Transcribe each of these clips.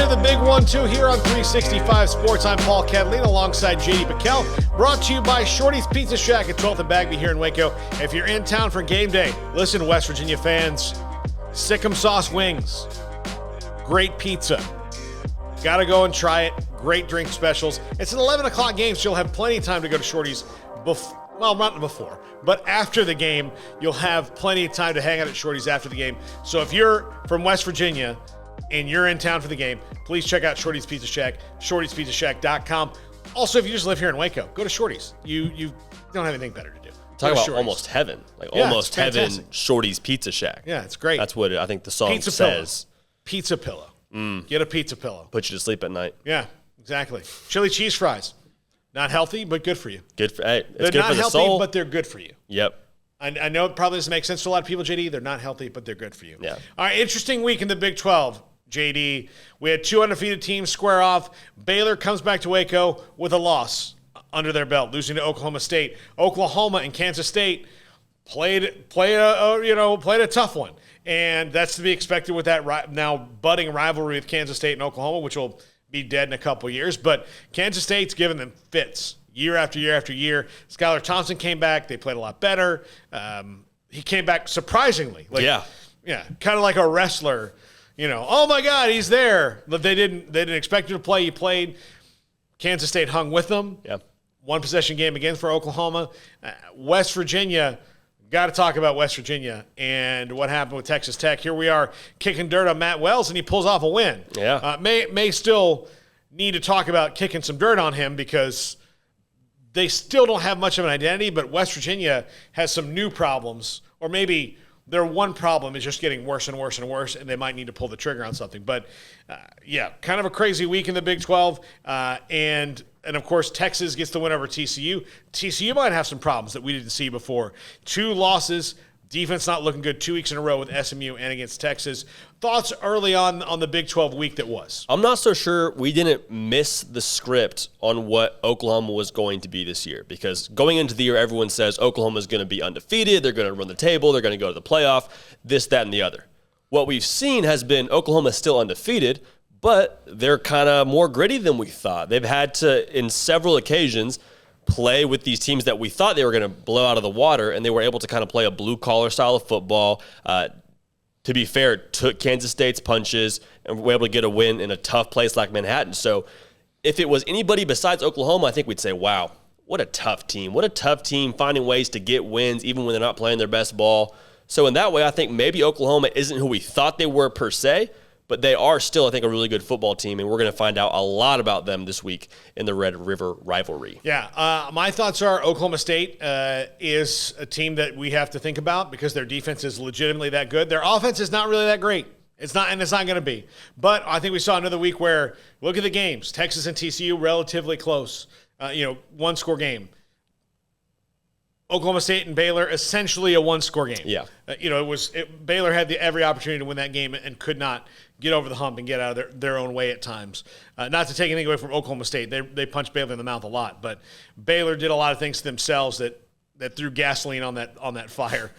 into the big 1-2 here on 365 Sports. I'm Paul Catalina alongside JD Piquel. Brought to you by Shorty's Pizza Shack at 12th and Bagby here in Waco. If you're in town for game day, listen, West Virginia fans, Sick'em sauce wings, great pizza. Got to go and try it. Great drink specials. It's an 11 o'clock game, so you'll have plenty of time to go to Shorty's well, not before, but after the game, you'll have plenty of time to hang out at Shorty's after the game. So if you're from West Virginia and you're in town for the game, please check out Shorty's Pizza Shack, shortyspizzashack.com. Also, if you just live here in Waco, go to Shorty's. You don't have anything better to do. Talk about almost heaven. Almost heaven, Shorty's Pizza Shack. Yeah, it's great. That's what I think the song pizza says. Pizza pillow. Get a pizza pillow. Put you to sleep at night. Yeah, exactly. Chili cheese fries. Not healthy, but good for you. It's they're good not for the healthy, soul. but they're good for you. Yep. I know it probably doesn't make sense to a lot of people, JD. They're not healthy, but they're good for you. Yeah. All right, interesting week in the Big 12, JD. We had two undefeated teams square off. Baylor comes back to Waco with a loss under their belt, losing to Oklahoma State. Oklahoma and Kansas State played a tough one, and that's to be expected with that now budding rivalry with Kansas State and Oklahoma, which will be dead in a couple years. But Kansas State's given them fits year after year after year. Skylar Thompson came back. They played a lot better. He came back surprisingly. Yeah, kind of like a wrestler. Oh my God, he's there. But they didn't expect him to play. He played. Kansas State hung with them. Yeah. One possession game again for Oklahoma. West Virginia. Got to talk about West Virginia and what happened with Texas Tech. Here we are kicking dirt on Matt Wells, and he pulls off a win. Yeah. May still need to talk about kicking some dirt on him because they still don't have much of an identity, but West Virginia has some new problems, or maybe their one problem is just getting worse and worse and worse, and they might need to pull the trigger on something. But, kind of a crazy week in the Big 12, and, of course, Texas gets the win over TCU. TCU might have some problems that we didn't see before. 2 losses, defense not looking good 2 weeks in a row with SMU and against Texas. Thoughts early on the Big 12 week that was? I'm not so sure we didn't miss the script on what Oklahoma was going to be this year, because going into the year, everyone says Oklahoma is going to be undefeated, they're going to run the table, they're going to go to the playoff, this, that, and the other. What we've seen has been Oklahoma still undefeated, but they're kind of more gritty than we thought. They've had to, in several occasions, play with these teams that we thought they were going to blow out of the water, and they were able to kind of play a blue-collar style of football. To be fair, it took Kansas State's punches, and were able to get a win in a tough place like Manhattan. So if it was anybody besides Oklahoma, I think we'd say, wow, what a tough team. What a tough team finding ways to get wins even when they're not playing their best ball. So in that way, I think maybe Oklahoma isn't who we thought they were per se, but they are still, I think, a really good football team, and we're going to find out a lot about them this week in the Red River rivalry. Yeah, my thoughts are Oklahoma State is a team that we have to think about because their defense is legitimately that good. Their offense is not really that great. It's not going to be. But I think we saw another week where, look at the games. Texas and TCU, relatively close. One-score game. Oklahoma State and Baylor, essentially a one-score game. Yeah. Baylor had every opportunity to win that game and could not get over the hump and get out of their own way at times. Not to take anything away from Oklahoma State. They punched Baylor in the mouth a lot, but Baylor did a lot of things to themselves that threw gasoline on that fire.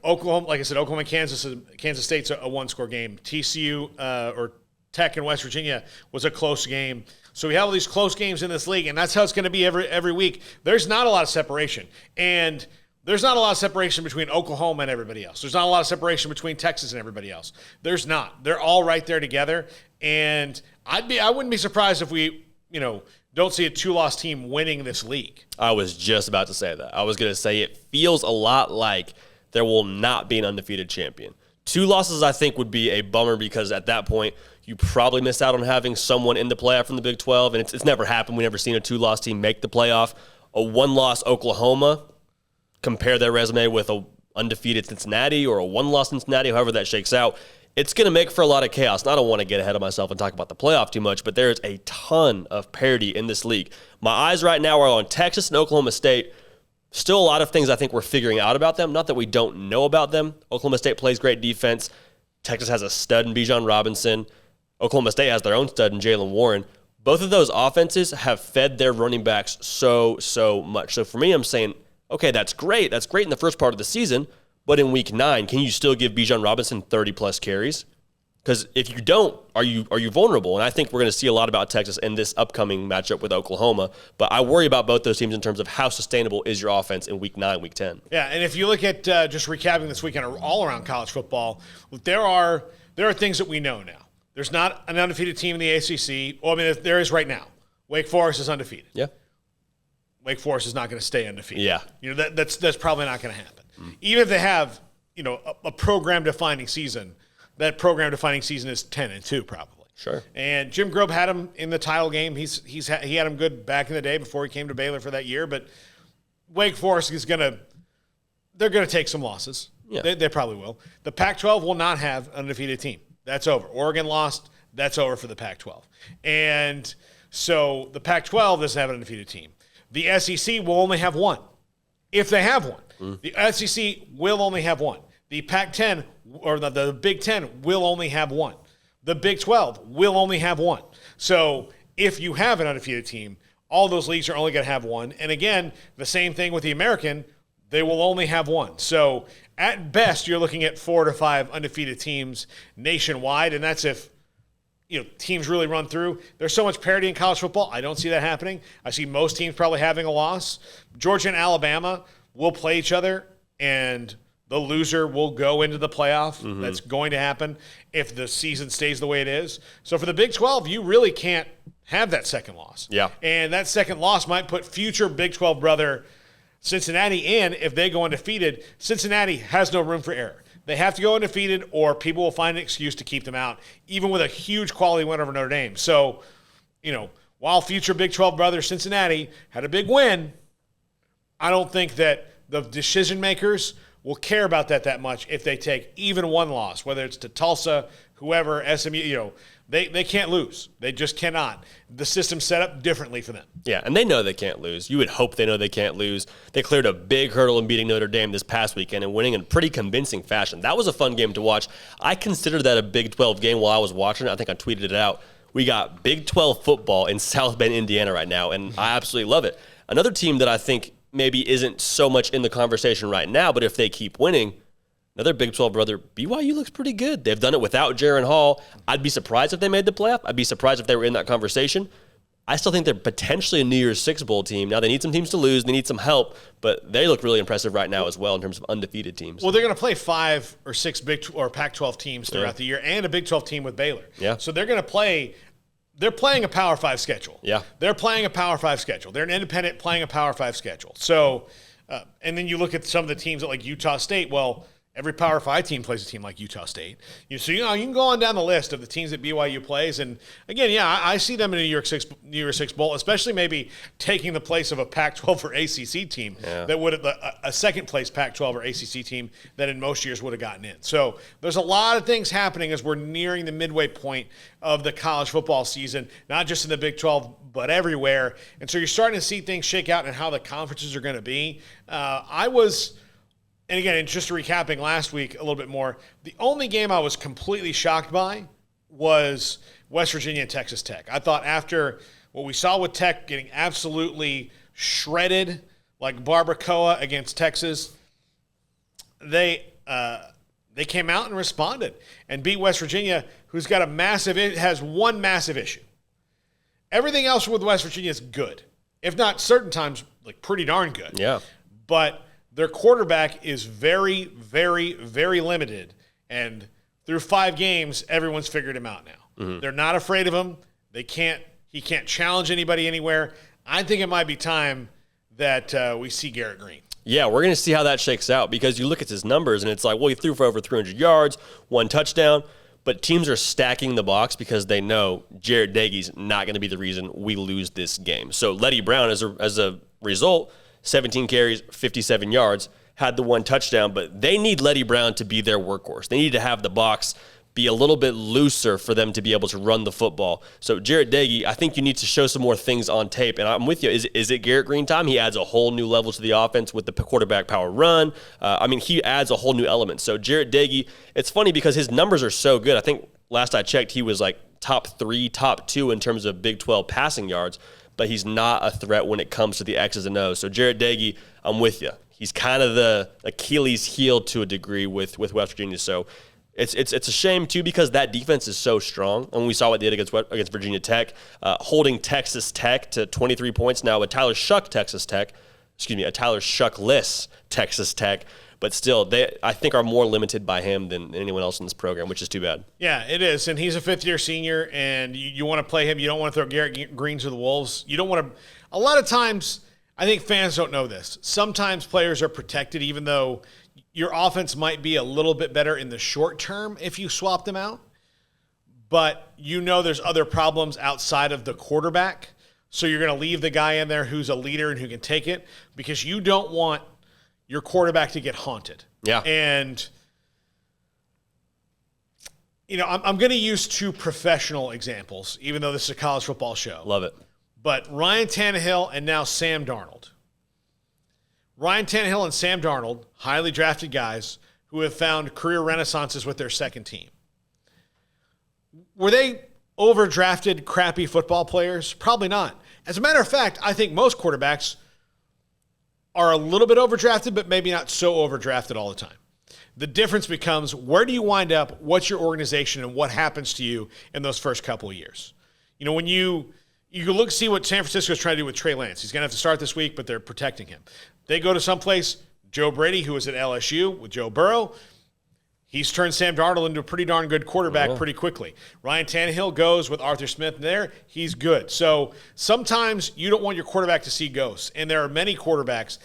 Oklahoma, like I said, Oklahoma and Kansas State's a one-score game. TCU or Tech and West Virginia was a close game. So we have all these close games in this league, and that's how it's going to be every week. There's not a lot of separation. And there's not a lot of separation between Oklahoma and everybody else. There's not a lot of separation between Texas and everybody else. There's not. They're all right there together. And I wouldn't be surprised if we, don't see a 2-loss team winning this league. I was just about to say that. I was going to say it feels a lot like there will not be an undefeated champion. 2 losses, I think, would be a bummer because at that point, you probably miss out on having someone in the playoff from the Big 12, and it's never happened. We've never seen a 2-loss team make the playoff. A 1-loss Oklahoma, compare their resume with a undefeated Cincinnati or a 1-loss Cincinnati, however that shakes out. It's going to make for a lot of chaos. And I don't want to get ahead of myself and talk about the playoff too much, but there's a ton of parity in this league. My eyes right now are on Texas and Oklahoma State. Still a lot of things I think we're figuring out about them. Not that we don't know about them. Oklahoma State plays great defense. Texas has a stud in Bijan Robinson. Oklahoma State has their own stud in Jalen Warren. Both of those offenses have fed their running backs so much. So for me, I'm saying, okay, that's great. That's great in the first part of the season. But in week 9, can you still give Bijan Robinson 30-plus carries? Because if you don't, are you vulnerable? And I think we're going to see a lot about Texas in this upcoming matchup with Oklahoma. But I worry about both those teams in terms of how sustainable is your offense in Week 9, Week 10. Yeah, and if you look at just recapping this weekend all around college football, there are things that we know now. There's not an undefeated team in the ACC. Well, I mean, there is right now. Wake Forest is undefeated. Yeah. Wake Forest is not going to stay undefeated. Yeah. That's probably not going to happen. Even if they have, a program-defining season, that program-defining season is 10-2 probably. Sure. And Jim Grobe had him in the title game. He had him good back in the day before he came to Baylor for that year. But Wake Forest they're going to take some losses. Yeah. They probably will. The Pac-12 will not have an undefeated team. That's over. Oregon lost. That's over for the Pac-12. And so the Pac-12 doesn't have an undefeated team. The SEC will only have one, if they have one. The SEC will only have one. The Pac-10 or the Big Ten will only have one. The Big 12 will only have one. So if you have an undefeated team, all those leagues are only going to have one. And again, the same thing with the American, they will only have one. So at best, you're looking at 4 to 5 undefeated teams nationwide, and that's if teams really run through. There's so much parity in college football. I don't see that happening. I see most teams probably having a loss. Georgia and Alabama will play each other, and the loser will go into the playoff. That's going to happen if the season stays the way it is. So for the Big 12, you really can't have that second loss. Yeah. And that second loss might put future Big 12 brother Cincinnati in. If they go undefeated, Cincinnati has no room for error. They have to go undefeated, or people will find an excuse to keep them out, even with a huge quality win over Notre Dame. So, while future Big 12 brother Cincinnati had a big win, I don't think that the decision makers will care about that much if they take even one loss, whether it's to Tulsa, whoever, SMU, they can't lose. They just cannot. The system's set up differently for them. Yeah, and they know they can't lose. You would hope they know they can't lose. They cleared a big hurdle in beating Notre Dame this past weekend and winning in pretty convincing fashion. That was a fun game to watch. I considered that a Big 12 game while I was watching it. I think I tweeted it out. We got Big 12 football in South Bend, Indiana right now, and I absolutely love it. Another team that I think maybe isn't so much in the conversation right now, but if they keep winning, another Big 12 brother, BYU looks pretty good. They've done it without Jaron Hall. I'd be surprised if they made the playoff. I'd be surprised if they were in that conversation. I still think they're potentially a New Year's Six Bowl team. Now, they need some teams to lose. They need some help, but they look really impressive right now as well in terms of undefeated teams. Well, they're going to play 5 or 6 Pac-12 teams throughout the year and a Big 12 team with Baylor. Yeah. So they're going to play – they're playing a Power 5 schedule. Yeah. They're playing a Power 5 schedule. They're an independent playing a Power 5 schedule. So and then you look at some of the teams like Utah State. Well, every Power 5 team plays a team like Utah State. So you can go on down the list of the teams that BYU plays. And, again, I see them in a New Year's Six Bowl, especially maybe taking the place of a Pac-12 or ACC team that would have a second-place Pac-12 or ACC team that in most years would have gotten in. So there's a lot of things happening as we're nearing the midway point of the college football season, not just in the Big 12, but everywhere. And so you're starting to see things shake out and how the conferences are going to be. And again, just recapping last week a little bit more, the only game I was completely shocked by was West Virginia and Texas Tech. I thought after what we saw with Tech getting absolutely shredded like barbacoa against Texas, they came out and responded and beat West Virginia, who's got has one massive issue. Everything else with West Virginia is good, if not certain times like pretty darn good. Yeah. But their quarterback is very, very, very limited, and through 5 games, everyone's figured him out now. They're not afraid of him. He can't challenge anybody anywhere. I think it might be time that we see Garrett Green. Yeah, we're going to see how that shakes out because you look at his numbers, and it's like, well, he threw for over 300 yards, 1 touchdown, but teams are stacking the box because they know Jared Daigie's not going to be the reason we lose this game. So Letty Brown, as a result, 17 carries, 57 yards, had the 1 touchdown, but they need Letty Brown to be their workhorse. They need to have the box be a little bit looser for them to be able to run the football. So Jared Daigie, I think you need to show some more things on tape, and I'm with you. Is it Garrett Green time? He adds a whole new level to the offense with the quarterback power run. He adds a whole new element. So Jared Daigie, it's funny because his numbers are so good. I think last I checked, he was like top 3, top 2 in terms of Big 12 passing yards, but he's not a threat when it comes to the X's and O's. So Jared Daigie, I'm with you. He's kind of the Achilles heel to a degree with West Virginia. So It's a shame, too, because that defense is so strong. And we saw what they did against Virginia Tech, holding Texas Tech to 23 points now with a Tyler Shuckless Texas Tech. But still, they, I think, are more limited by him than anyone else in this program, which is too bad. Yeah, it is. And he's a fifth-year senior, and you want to play him. You don't want to throw Garrett Green to the Wolves. You don't want to – a lot of times, I think fans don't know this. Sometimes players are protected even though your offense might be a little bit better in the short term if you swap them out. But you know there's other problems outside of the quarterback. So you're going to leave the guy in there who's a leader and who can take it because you don't want – your quarterback to get haunted. Yeah. And, I'm going to use two professional examples, even though this is a college football show. Love it. But Ryan Tannehill and now Sam Darnold. Ryan Tannehill and Sam Darnold, highly drafted guys who have found career renaissances with their second team. Were they overdrafted, crappy football players? Probably not. As a matter of fact, I think most quarterbacks are a little bit overdrafted, but maybe not so overdrafted all the time. The difference becomes where do you wind up, what's your organization, and what happens to you in those first couple of years. When you see what San Francisco is trying to do with Trey Lance. He's going to have to start this week, but they're protecting him. They go to someplace, Joe Brady, who was at LSU with Joe Burrow, he's turned Sam Darnold into a pretty darn good quarterback pretty quickly. Ryan Tannehill goes with Arthur Smith there. He's good. So sometimes you don't want your quarterback to see ghosts. And there are many quarterbacks,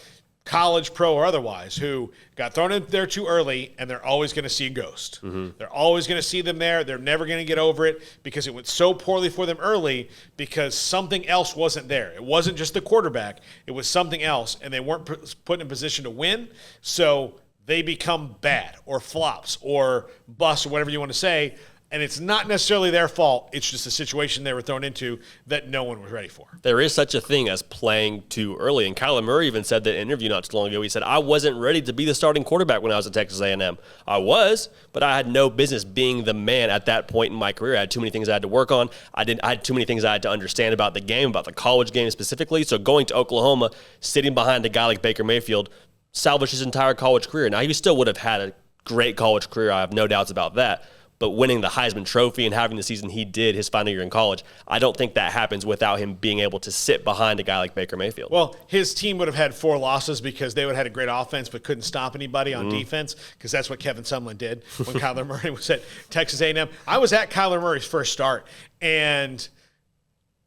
college, pro, or otherwise, who got thrown in there too early, and they're always going to see a ghost. Mm-hmm. They're always going to see them there. They're never going to get over it because it went so poorly for them early because something else wasn't there. It wasn't just the quarterback. It was something else, and they weren't put in a position to win. So they become bad or flops or busts or whatever you want to say, and it's not necessarily their fault. It's just a situation they were thrown into that no one was ready for. There is such a thing as playing too early, and Kyler Murray even said that in an interview not too long ago. He said, I wasn't ready to be the starting quarterback when I was at Texas A&M. I was, but I had no business being the man at that point in my career. I had too many things I had to work on. I had too many things I had to understand about the game, about the college game specifically. So going to Oklahoma, sitting behind a guy like Baker Mayfield, salvaged his entire college career. Now, he still would have had a great college career. I have no doubts about that. But winning the Heisman Trophy and having the season he did his final year in college, I don't think that happens without him being able to sit behind a guy like Baker Mayfield. Well, his team would have had 4 losses because they would have had a great offense but couldn't stop anybody on defense because that's what Kevin Sumlin did when Kyler Murray was at Texas A&M. I was at Kyler Murray's first start, and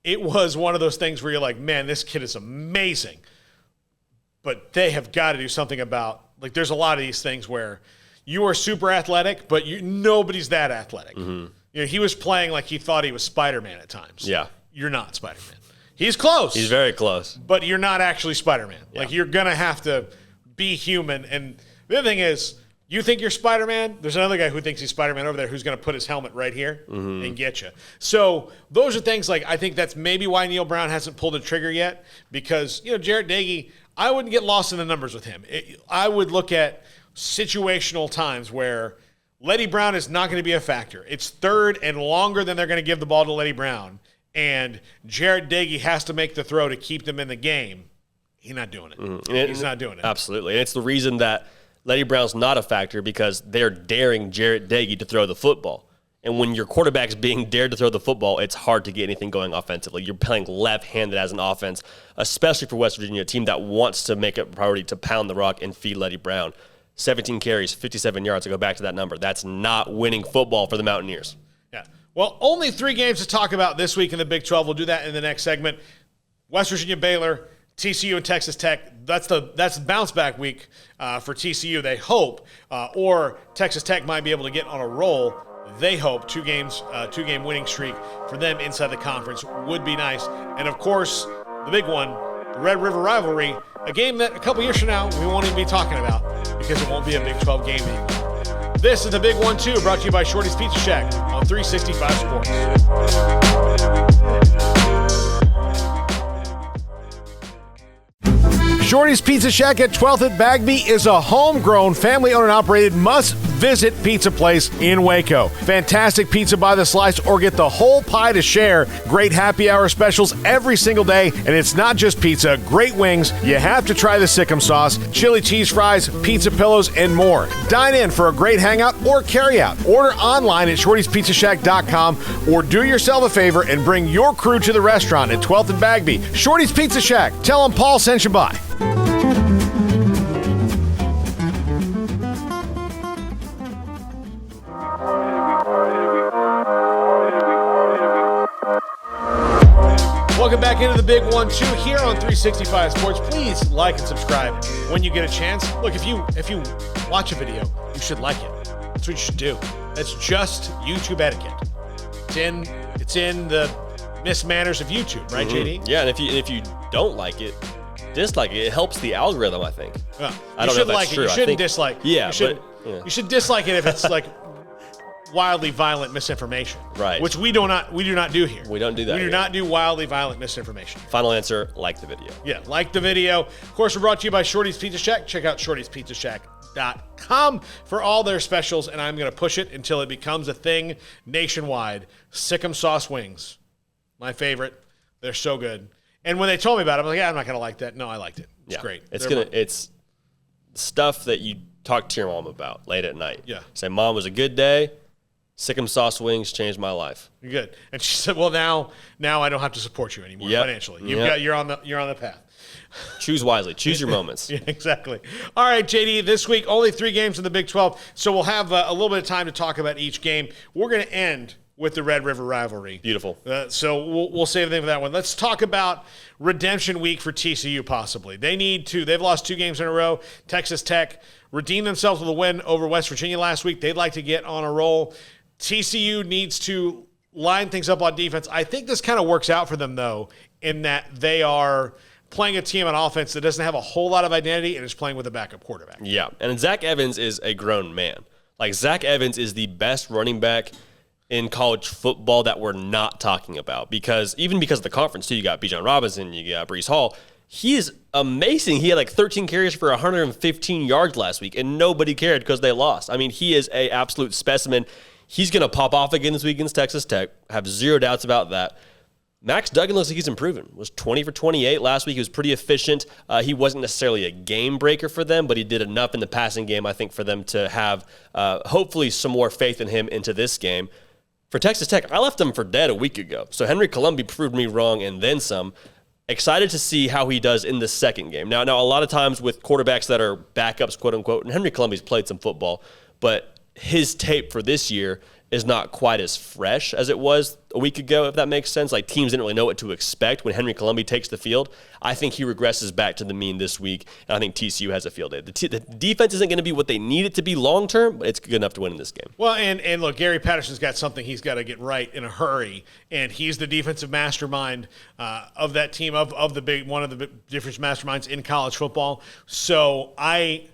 it was one of those things where you're like, man, this kid is amazing. But they have got to do something about, there's a lot of these things where you are super athletic, but nobody's that athletic. Mm-hmm. He was playing like he thought he was Spider-Man at times. Yeah. You're not Spider-Man. He's close. He's very close. But you're not actually Spider-Man. Yeah. You're going to have to be human. And the other thing is, you think you're Spider-Man, there's another guy who thinks he's Spider-Man over there who's going to put his helmet right here and get you. So those are things I think that's maybe why Neil Brown hasn't pulled the trigger yet because, Jarrett Doege, I wouldn't get lost in the numbers with him. I would look at situational times where Letty Brown is not going to be a factor. It's third and longer than they're going to give the ball to Letty Brown, and Jarrett Doege has to make the throw to keep them in the game. He's not doing it. He's not doing it. Absolutely. And it's the reason that Letty Brown's not a factor because they're daring Jarrett Doege to throw the football. And when your quarterback's being dared to throw the football, it's hard to get anything going offensively. You're playing left-handed as an offense, especially for West Virginia, a team that wants to make it a priority to pound the rock and feed Letty Brown. 17 carries, 57 yards to go back to that number. That's not winning football for the Mountaineers. Yeah. Well, only 3 games to talk about this week in the Big 12. We'll do that in the next segment. West Virginia, Baylor, TCU, and Texas Tech. That's bounce back week for TCU, they hope. Or Texas Tech might be able to get on a roll. They hope 2-game winning streak for them inside the conference would be nice. And, of course, the big one, the Red River rivalry, a game that a couple years from now we won't even be talking about because it won't be a Big 12 game anymore. This is the Big One, too, brought to you by Shorty's Pizza Shack on 365 Sports. Shorty's Pizza Shack at 12th at Bagby is a homegrown, family-owned and operated must Visit Pizza Place in Waco. Fantastic pizza by the slice or get the whole pie to share. Great happy hour specials every single day. And it's not just pizza, great wings. You have to try the Sikkim sauce, chili cheese fries, pizza pillows, and more. Dine in for a great hangout or carry out. Order online at shortyspizzashack.com or do yourself a favor and bring your crew to the restaurant at 12th and Bagby. Shorty's Pizza Shack. Tell them Paul sent you by. Welcome back into the Big 1-2 here on 365 Sports. Please like and subscribe when you get a chance. Look, if you watch a video, you should like it. That's what you should do. That's just YouTube etiquette. It's in the mismanners of YouTube, right, JD? Yeah, and if you don't like it, dislike it. It helps the algorithm, I think. Yeah. I don't know if that's true. You shouldn't dislike. Yeah, you should dislike it if it's like wildly violent misinformation, right? Which we do not do here. We don't do that. We do here. not do wildly violent misinformation. Final answer: like the video. Yeah, like the video. Of course, we're brought to you by Shorty's Pizza Shack. Check out shortyspizzashack.com for all their specials, and I'm going to push it until it becomes a thing nationwide. Sikkim sauce wings, my favorite. They're so good. And when they told me about it, I'm like, yeah, I'm not going to like that. No, I liked it. It's great. It's stuff that you talk to your mom about late at night. Yeah. Say, Mom, was a good day. Sikkim sauce wings changed my life. You're good. And she said, well, now I don't have to support you anymore financially. You're on the path. Choose wisely. Choose your moments. Yeah, exactly. All right, JD, this week, only 3 games in the Big 12, so we'll have a little bit of time to talk about each game. We're going to end with the Red River rivalry. Beautiful. So we'll save the thing for that one. Let's talk about redemption week for TCU possibly. They've lost 2 games in a row. Texas Tech redeemed themselves with a win over West Virginia last week. They'd like to get on a roll. TCU needs to line things up on defense. I think this kind of works out for them, though, in that they are playing a team on offense that doesn't have a whole lot of identity and is playing with a backup quarterback. Yeah, and Zach Evans is a grown man. Like, Zach Evans is the best running back in college football that we're not talking about because of the conference, too. You got Bijan Robinson, you got Breece Hall. He is amazing. He had like 13 carries for 115 yards last week, and nobody cared because they lost. I mean, he is an absolute specimen. He's going to pop off again this week against Texas Tech. Have zero doubts about that. Max Duggan looks like he's improving. Was 20 for 28 last week. He was pretty efficient. He wasn't necessarily a game breaker for them, but he did enough in the passing game, I think, for them to have hopefully some more faith in him into this game. For Texas Tech, I left them for dead a week ago. So Henry Colombi proved me wrong and then some. Excited to see how he does in the second game. Now, a lot of times with quarterbacks that are backups, quote unquote, and Henry Colombi's played some football, but his tape for this year is not quite as fresh as it was a week ago, if that makes sense. Like, teams didn't really know what to expect when Henry Colombi takes the field. I think he regresses back to the mean this week, and I think TCU has a field day. The defense isn't going to be what they need it to be long term, but it's good enough to win in this game. Well, and look, Gary Patterson's got something he's got to get right in a hurry, and he's the defensive mastermind of that team, one of the defensive masterminds in college football. So I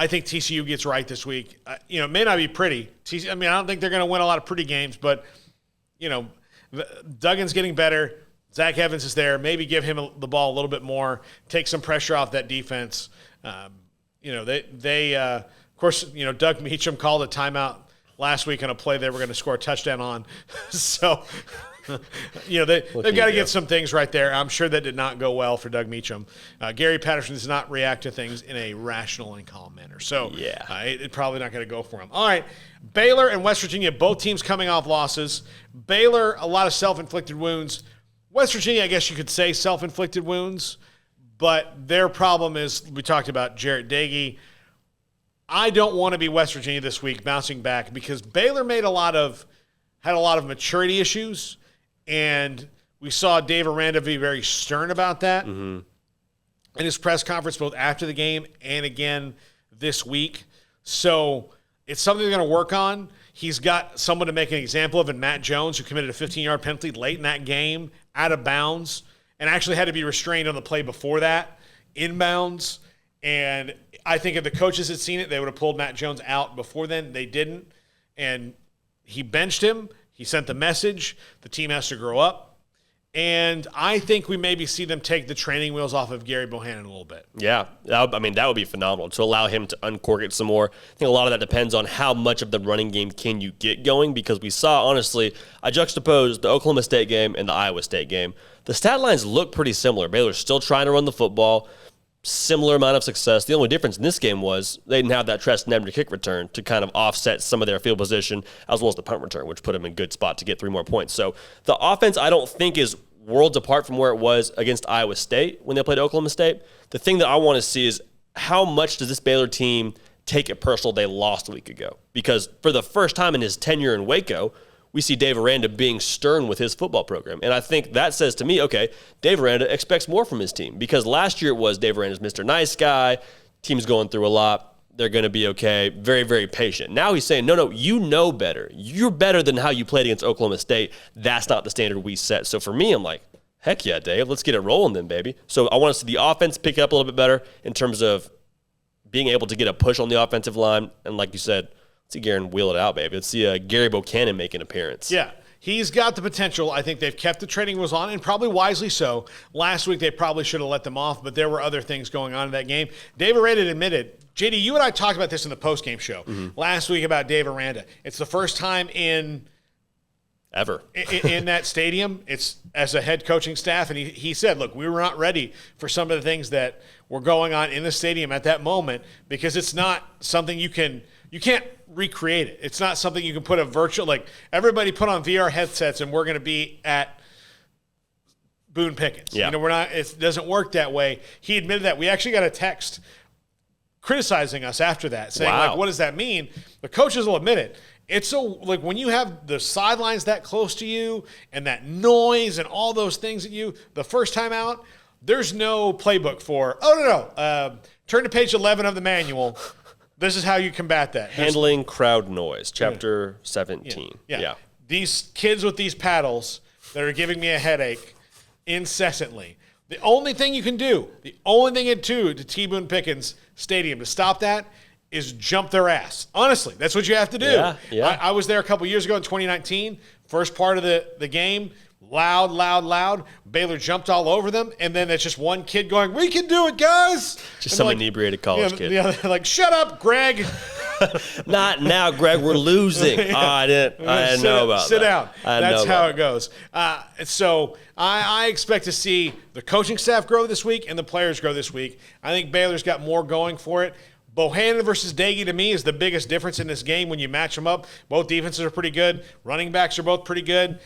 think TCU gets right this week. It may not be pretty. I don't think they're going to win a lot of pretty games, but, Duggan's getting better. Zach Evans is there. Maybe give him the ball a little bit more, take some pressure off that defense. Of course, Doug Meacham called a timeout last week on a play they were going to score a touchdown on. So, they've got to get some things right there. I'm sure that did not go well for Doug Meacham. Gary Patterson does not react to things in a rational and calm manner. So it's probably not going to go for him. All right, Baylor and West Virginia, both teams coming off losses. Baylor, a lot of self-inflicted wounds. West Virginia, I guess you could say self-inflicted wounds, but their problem is, we talked about Jarrett Dagey. I don't want to be West Virginia this week bouncing back because Baylor had a lot of maturity issues. And we saw Dave Aranda be very stern about that in his press conference, both after the game and again this week. So it's something they're going to work on. He's got someone to make an example of in Matt Jones, who committed a 15-yard penalty late in that game, out of bounds, and actually had to be restrained on the play before that, inbounds. And I think if the coaches had seen it, they would have pulled Matt Jones out before then. They didn't. And he benched him. He sent the message, the team has to grow up. And I think we maybe see them take the training wheels off of Gary Bohannon a little bit. Yeah, that would be phenomenal to allow him to uncork it some more. I think a lot of that depends on how much of the running game can you get going, because we saw, honestly, I juxtaposed the Oklahoma State game and the Iowa State game. The stat lines look pretty similar. Baylor's still trying to run the football, similar amount of success. The only difference in this game was they didn't have that Treston Ebner kick return to kind of offset some of their field position, as well as the punt return, which put them in good spot to get 3 more points. So the offense, I don't think, is worlds apart from where it was against Iowa State when they played Oklahoma State. The thing that I want to see is how much does this Baylor team take it personal they lost a week ago? Because for the first time in his tenure in Waco, we see Dave Aranda being stern with his football program. And I think that says to me, okay, Dave Aranda expects more from his team, because last year it was Dave Aranda's Mr. Nice Guy, team's going through a lot, they're going to be okay, very, very patient. Now he's saying, no, you know better. You're better than how you played against Oklahoma State. That's not the standard we set. So for me, I'm like, heck yeah, Dave, let's get it rolling then, baby. So I want to see the offense pick up a little bit better in terms of being able to get a push on the offensive line. And like you said, let's see Garen wheel it out, baby. Let's see Gary Buchanan make an appearance. Yeah. He's got the potential. I think they've kept the training wheels on, and probably wisely so. Last week, they probably should have let them off, but there were other things going on in that game. Dave Aranda admitted, JD, you and I talked about this in the postgame show last week about Dave Aranda. It's the first time ever in that stadium, it's as a head coaching staff, and he said, look, we were not ready for some of the things that were going on in the stadium at that moment, because it's not something you can't recreate it. It's not something you can put a virtual, like everybody put on VR headsets and we're going to be at Boone Pickens. Yeah. It doesn't work that way. He admitted that. We actually got a text criticizing us after that, saying, like, what does that mean? The coaches will admit it. It's so, like, when you have the sidelines that close to you and that noise and all those things at you, the first time out, there's no playbook for, turn to page 11 of the manual. This is how you combat that. Handling crowd noise, chapter 17. Yeah. These kids with these paddles that are giving me a headache incessantly. The only thing you can do, to T. Boone Pickens Stadium to stop that is jump their ass. Honestly, that's what you have to do. Yeah. I was there a couple years ago in 2019, first part of the game, loud. Baylor jumped all over them, and then it's just one kid going, "We can do it, guys!" Just some inebriated college kid. Yeah, they're like, "Shut up, Greg." Not now, Greg. We're losing. Oh, I didn't know about that. Sit down. That's how it goes. So I expect to see the coaching staff grow this week and the players grow this week. I think Baylor's got more going for it. Bohannon versus Daggy, to me, is the biggest difference in this game when you match them up. Both defenses are pretty good. Running backs are both pretty good.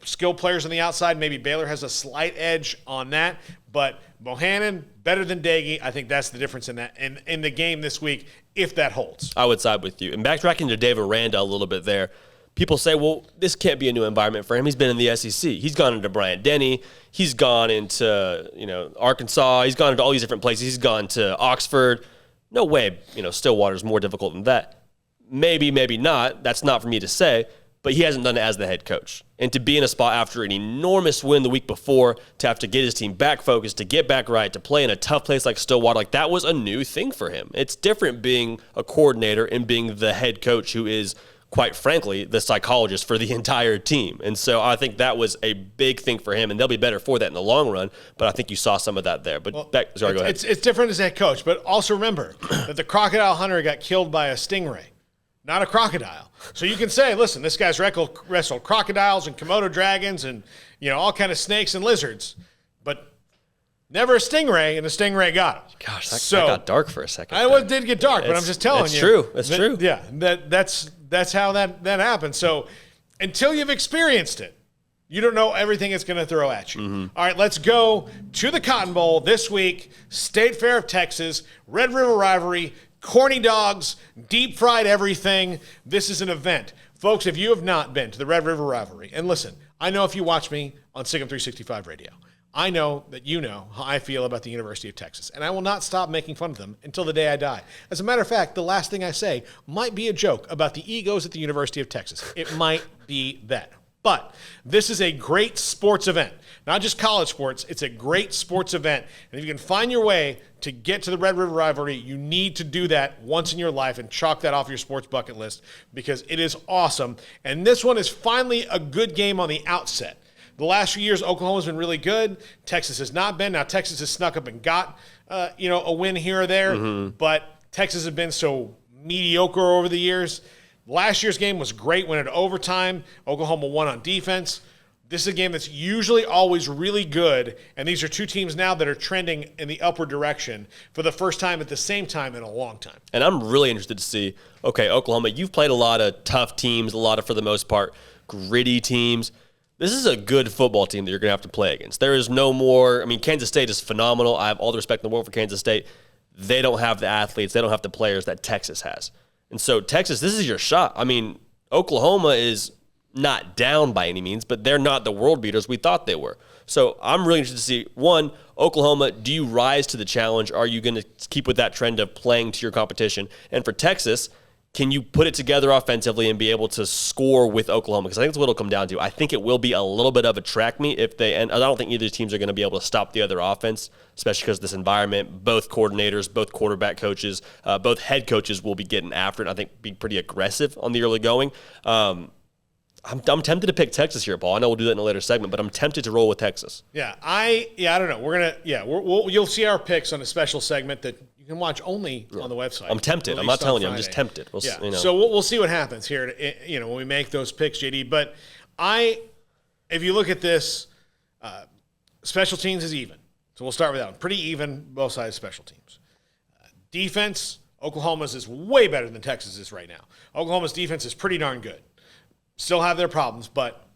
Skilled players on the outside. Maybe Baylor has a slight edge on that. But Bohannon, better than Daggy. I think that's the difference in that in the game this week, if that holds. I would side with you. And backtracking to Dave Aranda a little bit there, people say, well, this can't be a new environment for him. He's been in the SEC. He's gone into Bryant-Denny. He's gone into Arkansas. He's gone into all these different places. He's gone to Oxford. No way, Stillwater's more difficult than that. Maybe, maybe not. That's not for me to say. But he hasn't done it as the head coach. And to be in a spot after an enormous win the week before, to have to get his team back focused, to get back right, to play in a tough place like Stillwater, like that was a new thing for him. It's different being a coordinator and being the head coach who is, quite frankly, the psychologist for the entire team. And so I think that was a big thing for him, and they'll be better for that in the long run. But I think you saw some of that there. But go ahead. It's different as head coach, but also remember that the crocodile hunter got killed by a stingray, not a crocodile. So you can say, listen, this guy's wrestled crocodiles and Komodo dragons and all kind of snakes and lizards, but never a stingray, and the stingray got him. Gosh, that got dark for a second. It did get dark, but I'm just telling you. True. It's true. Yeah, that's how that happened. So until you've experienced it, you don't know everything it's going to throw at you. Mm-hmm. All right, let's go to the Cotton Bowl this week. State Fair of Texas, Red River Rivalry, corny dogs, deep fried everything. This is an event. Folks, if you have not been to the Red River Rivalry, and listen, I know if you watch me on Sigum 365 Radio, I know that you know how I feel about the University of Texas, and I will not stop making fun of them until the day I die. As a matter of fact, the last thing I say might be a joke about the egos at the University of Texas. It might be that. But this is a great sports event. Not just college sports, it's a great sports event. And if you can find your way to get to the Red River Rivalry, you need to do that once in your life and chalk that off your sports bucket list because it is awesome. And this one is finally a good game on the outset. The last few years, Oklahoma's been really good. Texas has not been. Now, Texas has snuck up and got, a win here or there, but Texas has been so mediocre over the years. Last year's game was great, went into overtime. Oklahoma won on defense. This is a game that's usually always really good, and these are two teams now that are trending in the upward direction for the first time at the same time in a long time. And I'm really interested to see, okay, Oklahoma, you've played a lot of tough teams, a lot of, for the most part, gritty teams. This is a good football team that you're going to have to play against. There is no more, Kansas State is phenomenal. I have all the respect in the world for Kansas State. They don't have the athletes. They don't have the players that Texas has. And so, Texas, this is your shot. Oklahoma is not down by any means, but they're not the world beaters we thought they were. So I'm really interested to see, one, Oklahoma, do you rise to the challenge? Are you going to keep with that trend of playing to your competition? And for Texas, can you put it together offensively and be able to score with Oklahoma? Because I think that's what it'll come down to. I think it will be a little bit of a track meet and I don't think either of these teams are going to be able to stop the other offense, especially because of this environment. Both coordinators, both quarterback coaches, both head coaches will be getting after it, and I think be pretty aggressive on the early going. I'm tempted to pick Texas here, Paul. I know we'll do that in a later segment, but I'm tempted to roll with Texas. I don't know. You'll see our picks on a special segment that you can watch only on the website. I'm tempted. I'm not telling you. I'm just tempted. So we'll see what happens here. When we make those picks, JD. But if you look at this, special teams is even. So we'll start with that one. Pretty even, both sides special teams. Defense, Oklahoma's is way better than Texas is right now. Oklahoma's defense is pretty darn good. Still have their problems, but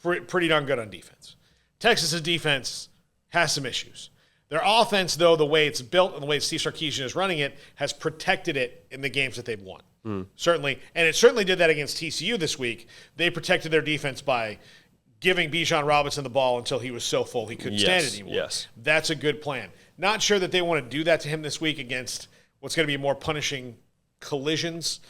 pretty darn good on defense. Texas's defense has some issues. Their offense, though, the way it's built and the way Steve Sarkisian is running it, has protected it in the games that they've won. Certainly. And it certainly did that against TCU this week. They protected their defense by giving Bijan Robinson the ball until he was so full he couldn't stand it anymore. Yes. That's a good plan. Not sure that they want to do that to him this week against what's going to be more punishing collisions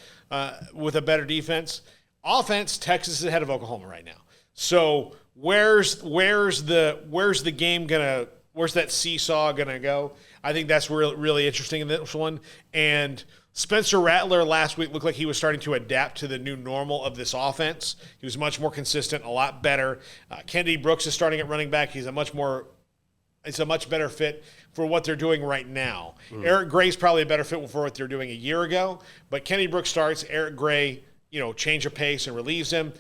with a better defense. Offense, Texas is ahead of Oklahoma right now. So where's the game gonna? Where's that seesaw gonna go? I think that's really interesting in this one. And Spencer Rattler last week looked like he was starting to adapt to the new normal of this offense. He was much more consistent, a lot better. Kennedy Brooks is starting at running back. It's a much better fit for what they're doing right now. Eric Gray's probably a better fit for what they're doing a year ago. But Kennedy Brooks starts. Eric Gray, change of pace and relieves him.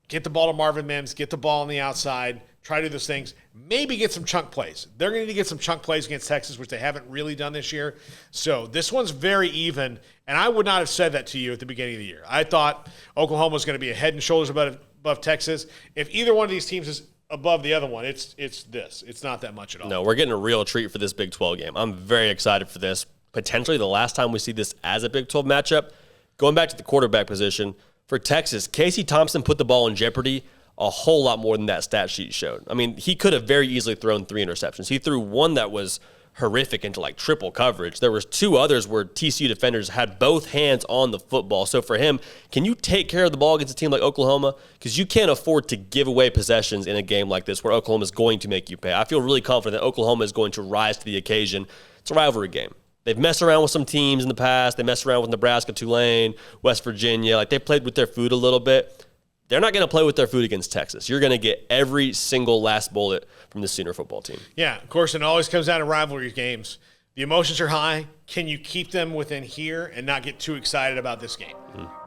Get the ball to Marvin Mims, get the ball on the outside, try to do those things, maybe get some chunk plays. They're going to need to get some chunk plays against Texas, which they haven't really done this year. So this one's very even, and I would not have said that to you at the beginning of the year. I thought Oklahoma was going to be a head and shoulders above Texas. If either one of these teams is above the other one, it's this. It's not that much at all. No, we're getting a real treat for this Big 12 game. I'm very excited for this. Potentially the last time we see this as a Big 12 matchup. Going back to the quarterback position, for Texas, Casey Thompson put the ball in jeopardy a whole lot more than that stat sheet showed. He could have very easily thrown 3 interceptions. He threw one that was horrific into triple coverage. There was 2 others where TCU defenders had both hands on the football. So for him, can you take care of the ball against a team like Oklahoma? Because you can't afford to give away possessions in a game like this where Oklahoma is going to make you pay. I feel really confident that Oklahoma is going to rise to the occasion. It's a rivalry game. They've messed around with some teams in the past. They messed around with Nebraska, Tulane, West Virginia. They played with their food a little bit. They're not going to play with their food against Texas. You're going to get every single last bullet from the senior football team. Yeah, of course, it always comes down to rivalry games. The emotions are high. Can you keep them within here and not get too excited about this game?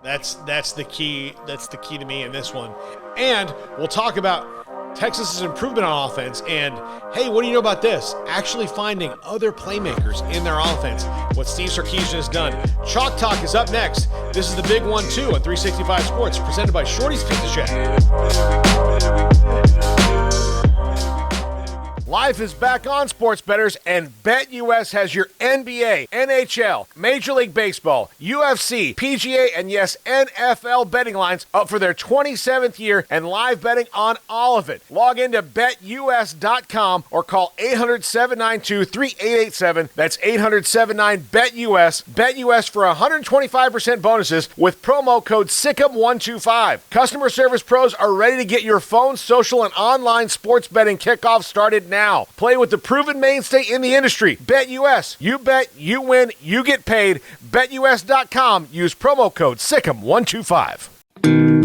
That's the key. That's the key to me in this one. And we'll talk about Texas's improvement on offense, and hey, what do you know about this? Actually finding other playmakers in their offense, what Steve Sarkisian has done. Chalk Talk is up next. This is the big one, too, on 365 Sports, presented by Shorty's Pizza Shack. Life is back on, sports bettors, and BetUS has your NBA, NHL, Major League Baseball, UFC, PGA, and yes, NFL betting lines up for their 27th year and live betting on all of it. Log into BetUS.com or call 800-792-3887. That's 800-79-BETUS. BetUS for 125% bonuses with promo code SICK'EM125. Customer service pros are ready to get your phone, social, and online sports betting kickoff started now. Play with the proven mainstay in the industry. BetUS. You bet, you win, you get paid. BetUS.com. Use promo code SICK'EM125.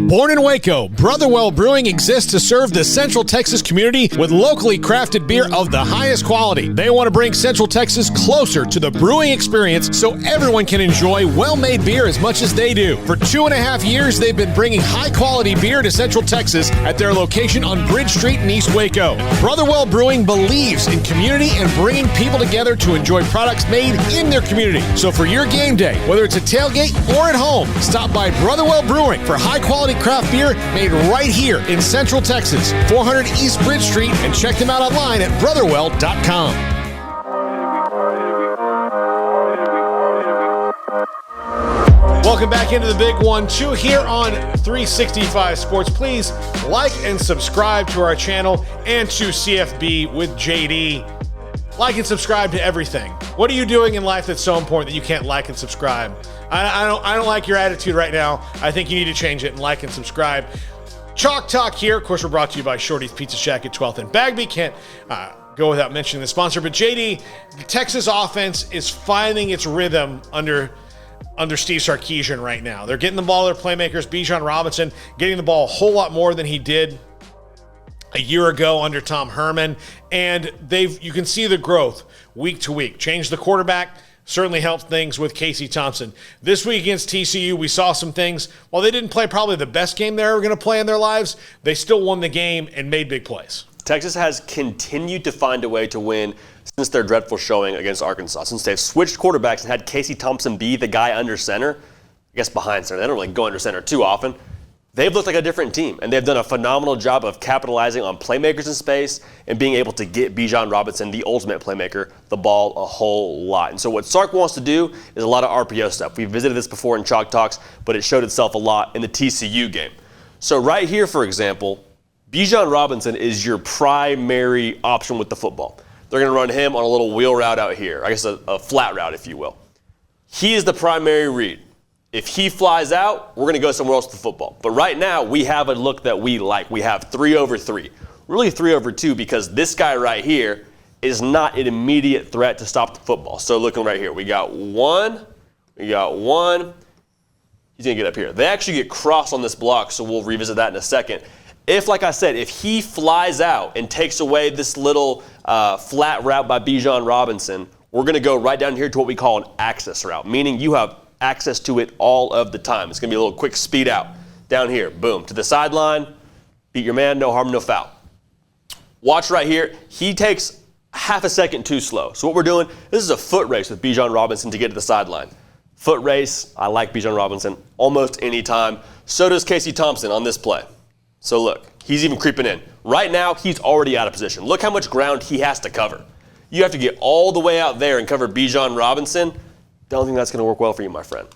Born in Waco, Brotherwell Brewing exists to serve the Central Texas community with locally crafted beer of the highest quality. They want to bring Central Texas closer to the brewing experience so everyone can enjoy well-made beer as much as they do. For 2.5 years, they've been bringing high-quality beer to Central Texas at their location on Bridge Street in East Waco. Brotherwell Brewing believes in community and bringing people together to enjoy products made in their community. So for your game day, whether it's a tailgate or at home, stop by Brotherwell Brewing for high-quality craft beer made right here in Central Texas, 400 East Bridge Street, and check them out online at brotherwell.com. Welcome back into the Big 1-2 here on 365 Sports. Please like and subscribe to our channel and to CFB with JD. Like and subscribe to everything. What are you doing in life that's so important that you can't like and subscribe? I don't like your attitude right now. I think you need to change it and like and subscribe. Chalk Talk here. Of course, we're brought to you by Shorty's Pizza Shack at 12th and Bagby. Can't go without mentioning the sponsor. But JD, the Texas offense is finding its rhythm under Steve Sarkisian right now. They're getting the ball to their playmakers. Bijan Robinson getting the ball a whole lot more than he did a year ago under Tom Herman, and you can see the growth week to week. Changed the quarterback, certainly helped things with Casey Thompson. This week against TCU, we saw some things. While they didn't play probably the best game they're ever going to play in their lives, they still won the game and made big plays. Texas has continued to find a way to win since their dreadful showing against Arkansas. Since they've switched quarterbacks and had Casey Thompson be the guy under center, I guess behind center. They don't really go under center too often. They've looked like a different team, and they've done a phenomenal job of capitalizing on playmakers in space and being able to get Bijan Robinson, the ultimate playmaker, the ball a whole lot. And so what Sark wants to do is a lot of RPO stuff. We visited this before in Chalk Talks, but it showed itself a lot in the TCU game. So right here, for example, Bijan Robinson is your primary option with the football. They're going to run him on a little wheel route out here, I guess a flat route, if you will. He is the primary read. If he flies out, we're going to go somewhere else with the football. But right now, we have a look that we like. We have 3 over 3. Really 3 over 2 because this guy right here is not an immediate threat to stop the football. So looking right here, we got one. He's going to get up here. They actually get crossed on this block, so we'll revisit that in a second. Like I said, if he flies out and takes away this little flat route by Bijan Robinson, we're going to go right down here to what we call an access route, meaning you have access to it all of the time. It's going to be a little quick speed out. Down here, boom, to the sideline, beat your man, no harm, no foul. Watch right here. He takes half a second too slow. So what we're doing, this is a foot race with Bijan Robinson to get to the sideline. Foot race, I like Bijan Robinson almost any time. So does Casey Thompson on this play. So look, he's even creeping in. Right now, he's already out of position. Look how much ground he has to cover. You have to get all the way out there and cover Bijan Robinson. Don't think that's going to work well for you, my friend.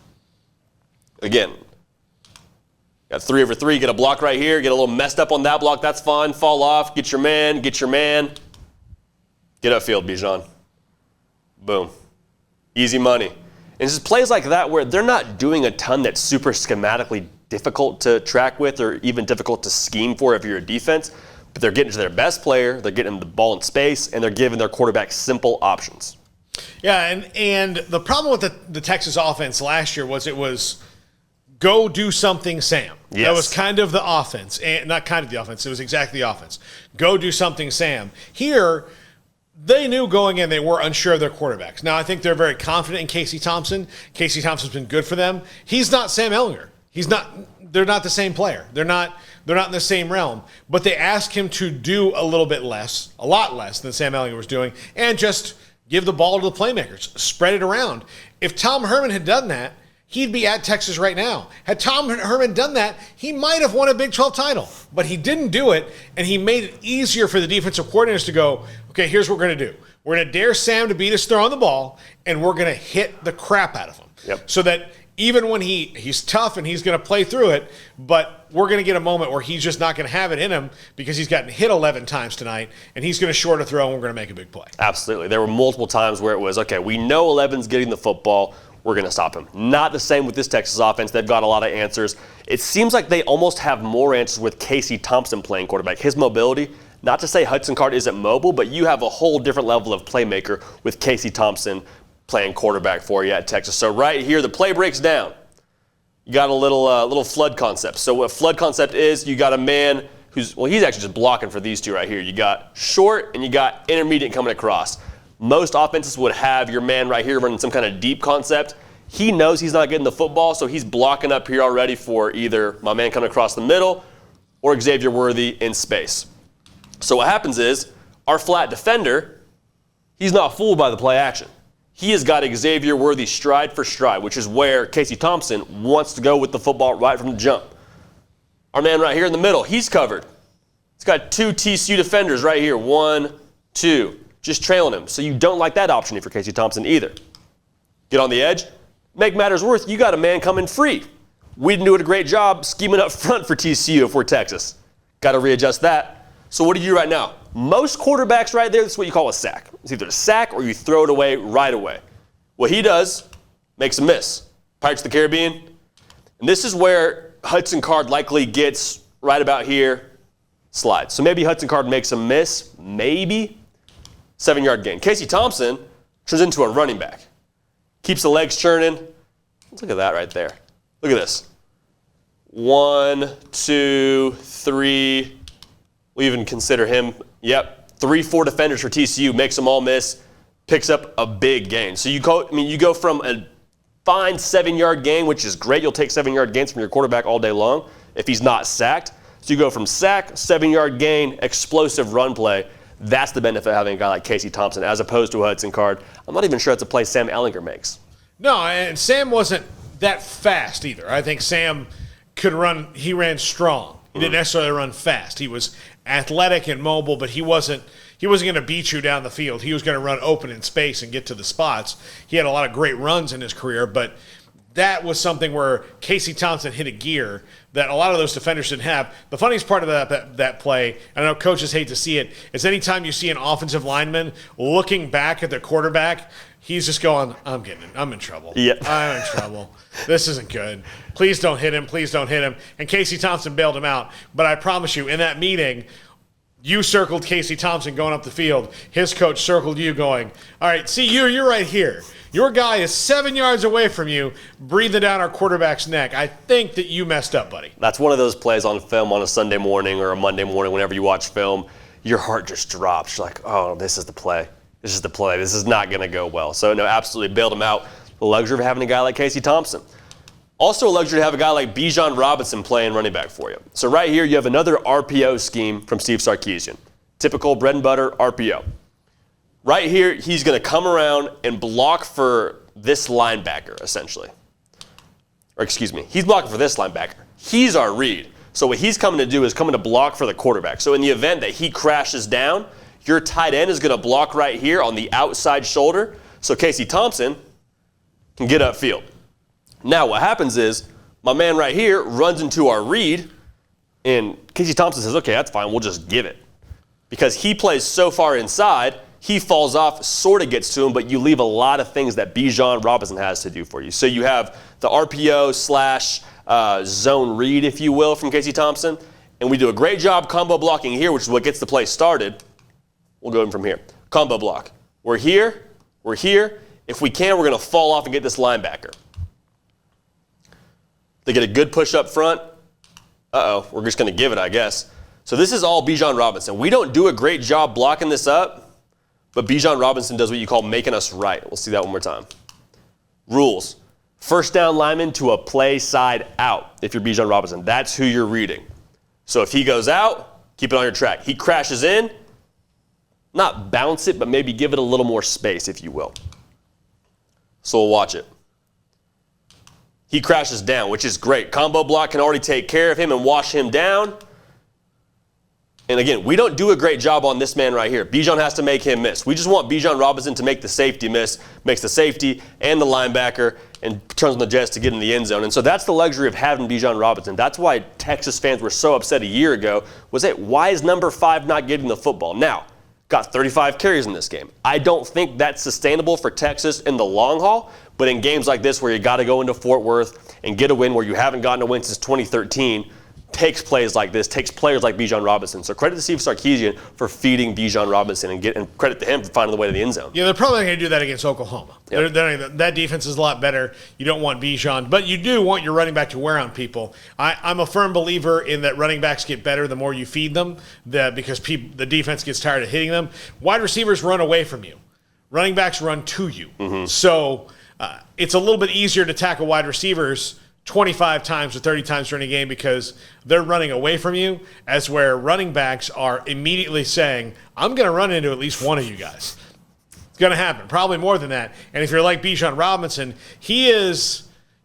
Again, got 3 over 3, get a block right here, get a little messed up on that block, that's fine. Fall off, get your man. Get upfield, Bijan. Boom. Easy money. And it's just plays like that where they're not doing a ton that's super schematically difficult to track with or even difficult to scheme for if you're a defense, but they're getting to their best player, they're getting the ball in space, and they're giving their quarterback simple options. Yeah, and the problem with the Texas offense last year was it was go do something, Sam. Yes. That was kind of the offense. And not kind of the offense. It was exactly the offense. Go do something, Sam. Here, they knew going in they were unsure of their quarterbacks. Now, I think they're very confident in Casey Thompson. Casey Thompson's been good for them. He's not Sam Ehlinger. They're not the same player. They're not in the same realm. But they asked him to do a lot less than Sam Ehlinger was doing, and just give the ball to the playmakers. Spread it around. If Tom Herman had done that, he'd be at Texas right now. Had Tom Herman done that, he might have won a Big 12 title. But he didn't do it, and he made it easier for the defensive coordinators to go, okay, here's what we're going to do. We're going to dare Sam to beat us throwing the ball, and we're going to hit the crap out of him. Yep. So that even when he's tough and he's going to play through it, but we're going to get a moment where he's just not going to have it in him because he's gotten hit 11 times tonight, and he's going to short a throw, and we're going to make a big play. Absolutely. There were multiple times where it was, okay, we know 11's getting the football. We're going to stop him. Not the same with this Texas offense. They've got a lot of answers. It seems like they almost have more answers with Casey Thompson playing quarterback. His mobility, not to say Hudson Card isn't mobile, but you have a whole different level of playmaker with Casey Thompson playing quarterback for you at Texas. So right here, the play breaks down. you got a little flood concept. So what flood concept is, you got a man he's actually just blocking for these two right here. You got short and you got intermediate coming across. Most offenses would have your man right here running some kind of deep concept. He knows he's not getting the football, so he's blocking up here already for either my man coming across the middle or Xavier Worthy in space. So what happens is, our flat defender, he's not fooled by the play action. He has got Xavier Worthy stride for stride, which is where Casey Thompson wants to go with the football right from the jump. Our man right here in the middle, he's covered. He's got two TCU defenders right here, 1, 2, just trailing him. So you don't like that option for Casey Thompson either. Get on the edge. Make matters worse, you got a man coming free. We didn't do a great job scheming up front for TCU if we're Texas. Got to readjust that. So what do you do right now? Most quarterbacks right there, this is what you call a sack. It's either a sack or you throw it away right away. What he does, makes a miss. Pirates of the Caribbean. And this is where Hudson Card likely gets right about here, slides. So maybe Hudson Card makes a miss, maybe. 7-yard gain. Casey Thompson turns into a running back. Keeps the legs churning. Look at that right there. Look at this. 1, 2, 3. We even consider him, 3, 4 defenders for TCU, makes them all miss, picks up a big gain. So you go from a fine 7-yard gain, which is great. You'll take 7-yard gains from your quarterback all day long if he's not sacked. So you go from sack, 7-yard gain, explosive run play. That's the benefit of having a guy like Casey Thompson as opposed to a Hudson Card. I'm not even sure it's a play Sam Ehlinger makes. No, and Sam wasn't that fast either. I think Sam could run. He ran strong. He didn't necessarily run fast. He was athletic and mobile, but he wasn't going to beat you down the field. He was going to run open in space and get to the spots. He had a lot of great runs in his career, but that was something where Casey Thompson hit a gear that a lot of those defenders didn't have. The funniest part of that play, and I know coaches hate to see it, is anytime you see an offensive lineman looking back at their quarterback, he's just going, I'm in trouble. Yeah. I'm in trouble. This isn't good. Please don't hit him. Please don't hit him. And Casey Thompson bailed him out. But I promise you, in that meeting, you circled Casey Thompson going up the field. His coach circled you going, all right, see, you're right here. Your guy is 7 yards away from you, breathing down our quarterback's neck. I think that you messed up, buddy. That's one of those plays on film on a Sunday morning or a Monday morning whenever you watch film. Your heart just drops. You're like, oh, this is the play. This is the play. This is not going to go well. So, no, absolutely bailed him out. The luxury of having a guy like Casey Thompson. Also a luxury to have a guy like Bijan Robinson playing running back for you. So right here you have another RPO scheme from Steve Sarkisian. Typical bread and butter RPO. Right here he's going to come around and block for this linebacker essentially. Or excuse me, he's blocking for this linebacker. He's our read. So what he's coming to do is coming to block for the quarterback. So in the event that he crashes down, your tight end is going to block right here on the outside shoulder. So Casey Thompson can get upfield. Now what happens is my man right here runs into our read, and Casey Thompson says, okay, that's fine, we'll just give it. Because he plays so far inside, he falls off, sort of gets to him, but you leave a lot of things that Bijan Robinson has to do for you. So you have the RPO / zone read, if you will, from Casey Thompson, and we do a great job combo blocking here, which is what gets the play started. We'll go in from here. Combo block. We're here. If we can, we're going to fall off and get this linebacker. They get a good push up front. We're just going to give it, I guess. So this is all Bijan Robinson. We don't do a great job blocking this up, but Bijan Robinson does what you call making us right. We'll see that one more time. Rules. First down lineman to a play side out if you're Bijan Robinson. That's who you're reading. So if he goes out, keep it on your track. He crashes in, not bounce it, but maybe give it a little more space, if you will. So we'll watch it. He crashes down, which is great. Combo block can already take care of him and wash him down. And again, we don't do a great job on this man right here. Bijan has to make him miss. We just want Bijan Robinson to make the safety miss, makes the safety and the linebacker, and turns on the Jets to get in the end zone. And so that's the luxury of having Bijan Robinson. That's why Texas fans were so upset a year ago, was that why is number 5 not getting the football? Now, got 35 carries in this game. I don't think that's sustainable for Texas in the long haul, but in games like this where you got to go into Fort Worth and get a win where you haven't gotten a win since 2013, takes plays like this, takes players like Bijan Robinson. So credit to Steve Sarkisian for feeding Bijan Robinson and credit to him for finding the way to the end zone. Yeah, they're probably not going to do that against Oklahoma. Yep. That defense is a lot better. You don't want Bijan, but you do want your running back to wear on people. I'm a firm believer in that running backs get better the more you feed them, because the defense gets tired of hitting them. Wide receivers run away from you. Running backs run to you. Mm-hmm. So it's a little bit easier to tackle wide receivers 25 times or 30 times during a game because they're running away from you, as where running backs are immediately saying, I'm going to run into at least one of you guys. It's going to happen, probably more than that. And if you're like Bijan Robinson, you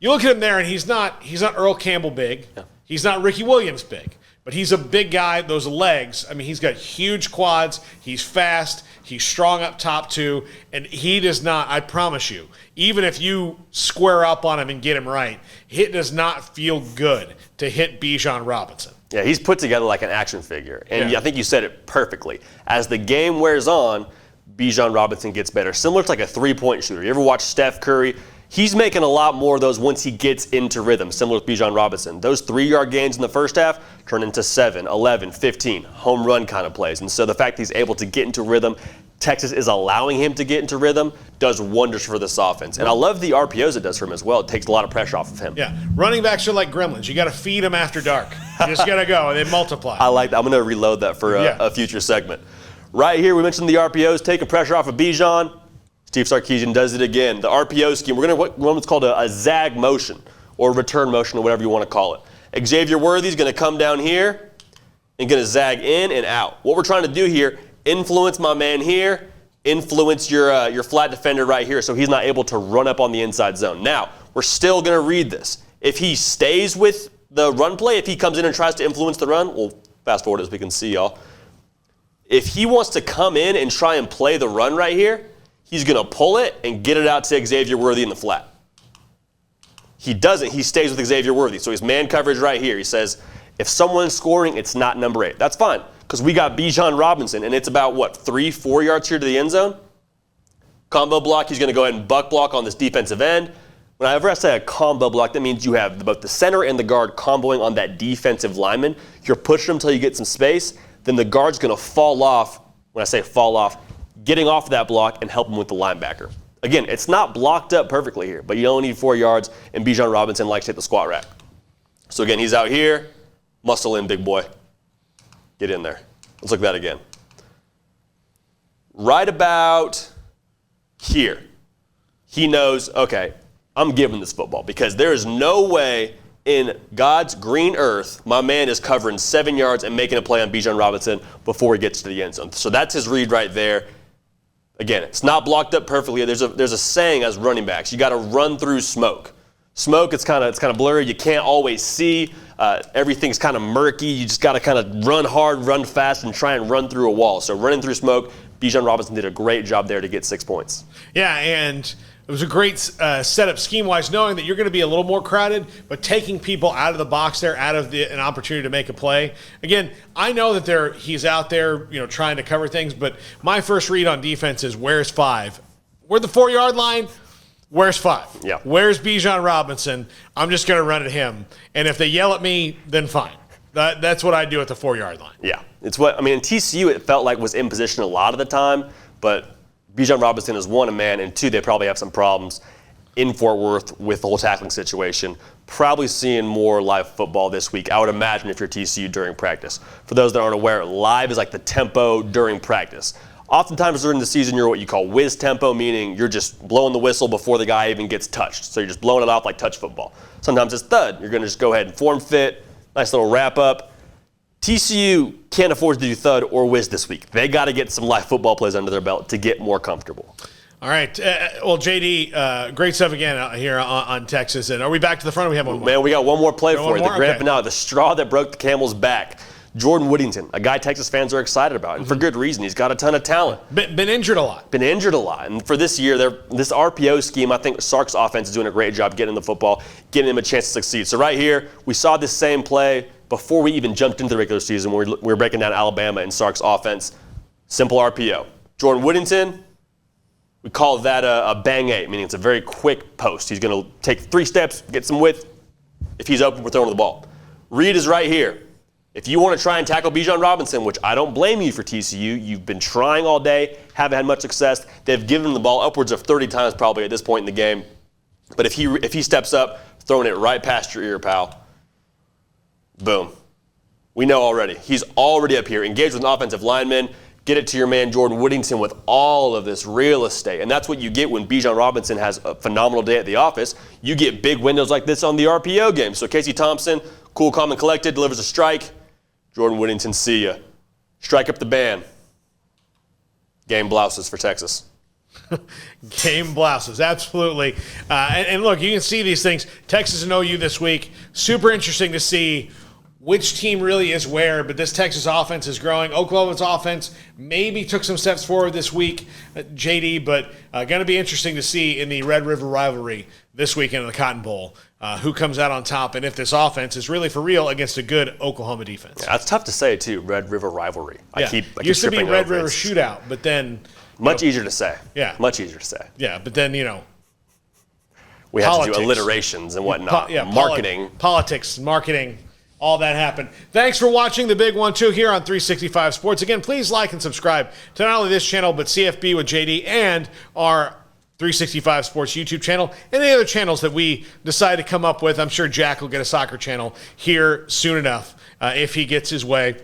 look at him there and he's not Earl Campbell big. Yeah. He's not Ricky Williams big. But he's a big guy, those legs. I mean, he's got huge quads. He's fast. He's strong up top, too. And he does not, I promise you, even if you square up on him and get him right, it does not feel good to hit Bijan Robinson. Yeah, he's put together like an action figure. And I think you said it perfectly. As the game wears on, Bijan Robinson gets better. Similar to like a three-point shooter. You ever watch Steph Curry? He's making a lot more of those once he gets into rhythm, similar with Bijan Robinson. Those 3-yard gains in the first half turn into 7, 11, 15, home run kind of plays. And so the fact he's able to get into rhythm, Texas is allowing him to get into rhythm, does wonders for this offense. And I love the RPOs it does for him as well. It takes a lot of pressure off of him. Yeah, running backs are like gremlins. You got to feed them after dark. You just got to go, and they multiply. I like that. I'm going to reload that for a future segment. Right here, we mentioned the RPOs taking pressure off of Bijan. Steve Sarkisian does it again. The RPO scheme, we're going to run what's called a zag motion or return motion or whatever you want to call it. Xavier Worthy's going to come down here and going to zag in and out. What we're trying to do here, influence my man here, influence your flat defender right here so he's not able to run up on the inside zone. Now, we're still going to read this. If he stays with the run play, if he comes in and tries to influence the run, we'll fast forward as we can see, y'all. If he wants to come in and try and play the run right here, he's going to pull it and get it out to Xavier Worthy in the flat. He doesn't. He stays with Xavier Worthy. So he's man coverage right here. He says, if someone's scoring, it's not number 8. That's fine because we got Bijan Robinson, and it's about, 3-4 yards here to the end zone? Combo block, he's going to go ahead and buck block on this defensive end. Whenever I say a combo block, that means you have both the center and the guard comboing on that defensive lineman. You're pushing him until you get some space. Then the guard's going to fall off. When I say fall off, getting off of that block and help him with the linebacker. Again, it's not blocked up perfectly here, but you only need 4 yards, and Bijan Robinson likes to hit the squat rack. So again, he's out here. Muscle in, big boy. Get in there. Let's look at that again. Right about here, he knows, okay, I'm giving this football because there is no way in God's green earth my man is covering 7 yards and making a play on Bijan Robinson before he gets to the end zone. So that's his read right there. Again, it's not blocked up perfectly. There's a saying as running backs, you got to run through smoke. Smoke, it's kind of blurry. You can't always see. Everything's kind of murky. You just got to kind of run hard, run fast, and try and run through a wall. So running through smoke, Bijan Robinson did a great job there to get 6 points. Yeah, and it was a great setup scheme-wise, knowing that you're going to be a little more crowded, but taking people out of the box there, out of an opportunity to make a play. Again, I know that he's out there, trying to cover things, but my first read on defense is where's 5? We're the 4-yard line. Where's 5? Yeah. Where's Bijan Robinson? I'm just going to run at him, and if they yell at me, then fine. That's what I do at the 4-yard line. Yeah, in TCU it felt like was in position a lot of the time, but Bijan Robinson is 1, a man, and 2, they probably have some problems in Fort Worth with the whole tackling situation. Probably seeing more live football this week, I would imagine, if you're TCU during practice. For those that aren't aware, live is like the tempo during practice. Oftentimes during the season, you're what you call whiz tempo, meaning you're just blowing the whistle before the guy even gets touched. So you're just blowing it off like touch football. Sometimes it's thud. You're going to just go ahead and form fit, nice little wrap up. TCU can't afford to do thud or whiz this week. They got to get some live football plays under their belt to get more comfortable. All right. Well, JD, great stuff again out here on Texas. And are we back to the front or we have one more? Man, we got one more play for you. The grand Okay. finale, the straw that broke the camel's back. Jordan Whittington, a guy Texas fans are excited about, and for good reason. He's got a ton of talent. Been injured a lot. And for this year, this RPO scheme, I think Sark's offense is doing a great job getting the football, getting him a chance to succeed. So right here, we saw this same play before we even jumped into the regular season. We were breaking down Alabama and Sark's offense. Simple RPO. Jordan Whittington, we call that a bang 8, meaning it's a very quick post. He's going to take 3 steps, get some width. If he's open, we're throwing the ball. Reed is right here. If you want to try and tackle Bijan Robinson, which I don't blame you for TCU, you've been trying all day, haven't had much success. They've given him the ball upwards of 30 times probably at this point in the game. But if he steps up, throwing it right past your ear, pal, boom. We know already. He's already up here, engaged with an offensive lineman. Get it to your man Jordan Whittington with all of this real estate. And that's what you get when Bijan Robinson has a phenomenal day at the office. You get big windows like this on the RPO game. So Casey Thompson, cool, calm, and collected, delivers a strike. Jordan Whittington, see ya. Strike up the band. Game blouses for Texas. Game blouses, absolutely. And look, you can see these things. Texas and OU this week. Super interesting to see which team really is where, but this Texas offense is growing. Oklahoma's offense maybe took some steps forward this week, JD, but going to be interesting to see in the Red River rivalry this weekend in the Cotton Bowl who comes out on top and if this offense is really for real against a good Oklahoma defense. Yeah, that's tough to say, too, Red River rivalry. Yeah. I keep used to be tripping Red over River it. shootout, but then... Much easier to say. Yeah. Much easier to say. Yeah, but then, we have politics. to do alliterations and whatnot. Marketing. Politics, marketing, all that happened. Thanks for watching the Big 1-2 here on 365 Sports. Again, please like and subscribe to not only this channel, but CFB with JD and our 365 Sports YouTube channel and any other channels that we decide to come up with. I'm sure Jack will get a soccer channel here soon enough if he gets his way.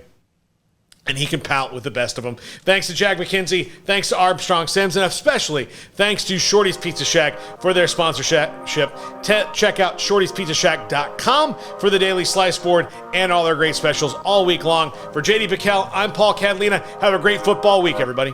And he can pout with the best of them. Thanks to Jack McKenzie. Thanks to Armstrong Sims. And especially thanks to Shorty's Pizza Shack for their sponsorship. Check out shortyspizzashack.com for the daily slice board and all their great specials all week long. For JD Piquel, I'm Paul Catalina. Have a great football week, everybody.